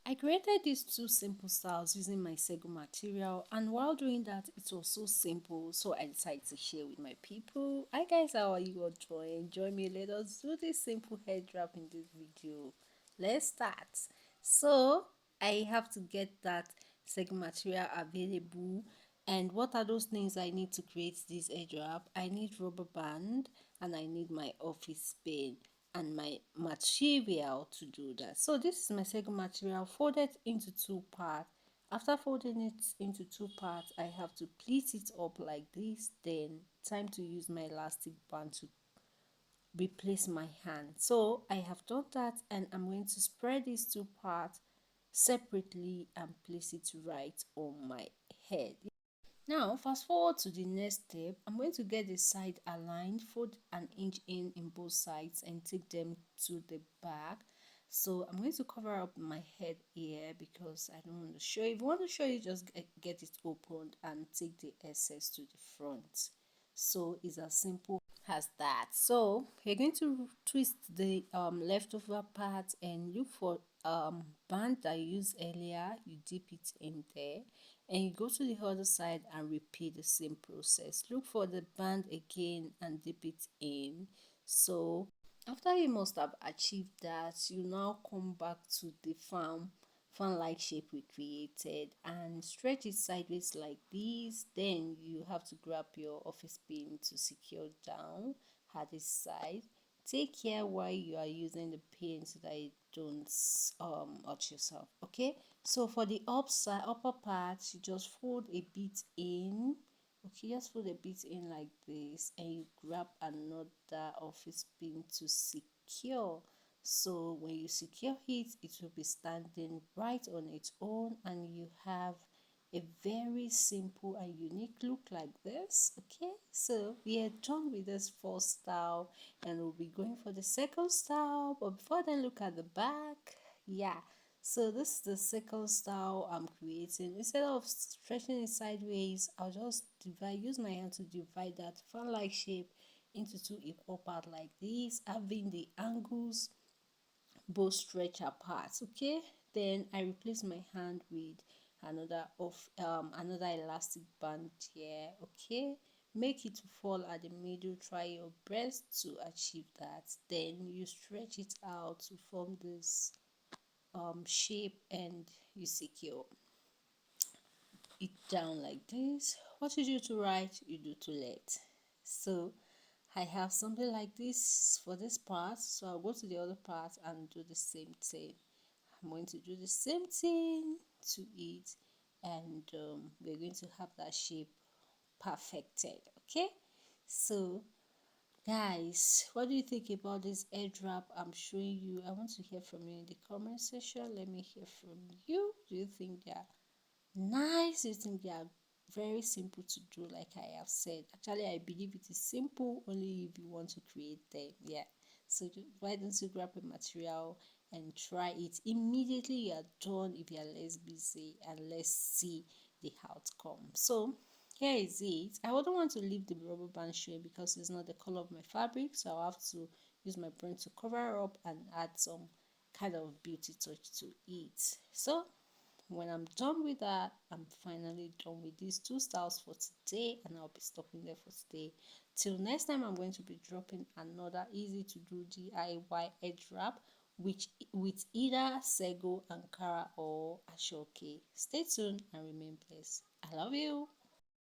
I created these two simple styles using my sego material, and while doing that it was so simple, so I decided to share with my people. Hi guys, how are you all doing? Join me, let us do this simple hair wrap in this video. Let's start. So I have to get that sego material available, and what are those things I need to create this hair wrap? I need rubber band and I need my office pen and my material to do that. So this is my second material folded into two parts. After folding it into two parts, I have to pleat it up like this. Then time to use my elastic band to replace my hand. So I have done that, and I'm going to spread these two parts separately and place it right on my head. Now, fast forward to the next step. I'm going to get the side aligned, fold an inch in both sides and take them to the back. So I'm going to cover up my head here because I don't want to show you. If you want to show you, just get it opened and take the excess to the front. So it's as simple as that. So you're going to twist the leftover part and look for band that you used earlier. You dip it in there and you go to the other side and repeat the same process. Look for the band again and dip it in. So after you must have achieved that, you now come back to the fan like shape we created and stretch it sideways like this. Then you have to grab your office pin to secure down at this side. Take care while you are using the pin so that you don't hurt yourself. Okay, so for the upper part, you just fold a bit in. Okay, just fold a bit in like this and you grab another office pin to secure. So when you secure it, it will be standing right on its own and you have a very simple and unique look like this. Okay, so we are done with this first style and we'll be going for the second style, but before then, look at the back. Yeah, so this is the second style I'm creating. Instead of stretching it sideways, I'll just use my hand to divide that fan like shape into two equal parts like this, having the angles both stretch apart. Okay, then I replace my hand with another elastic band here. Okay, make it to fall at the middle, try your best to achieve that. Then you stretch it out to form this shape and you secure it down like this. What you do to right, you do to left. So I have something like this for this part, so I'll go to the other part and do the same thing. I'm going to do the same thing to it, and we're going to have that shape perfected. Okay, so guys, what do you think about this air wrap I'm showing you? I want to hear from you in the comment section. Let me hear from you. Do you think they are nice? You think they are very simple to do? Like I have said, actually I believe it is simple only if you want to create them. Yeah, so why don't you grab a material and try it immediately you are done if you are less busy, and let's see the outcome. So here is it. I wouldn't want to leave the rubber band showing because it's not the color of my fabric, so I'll have to use my brain to cover up and add some kind of beauty touch to it. So when I'm done with that, I'm finally done with these two styles for today, and I'll be stopping there for today. Till next time, I'm going to be dropping another easy to do DIY edge wrap which with either sego, ankara or ashoke. Stay tuned and remain blessed. I love you.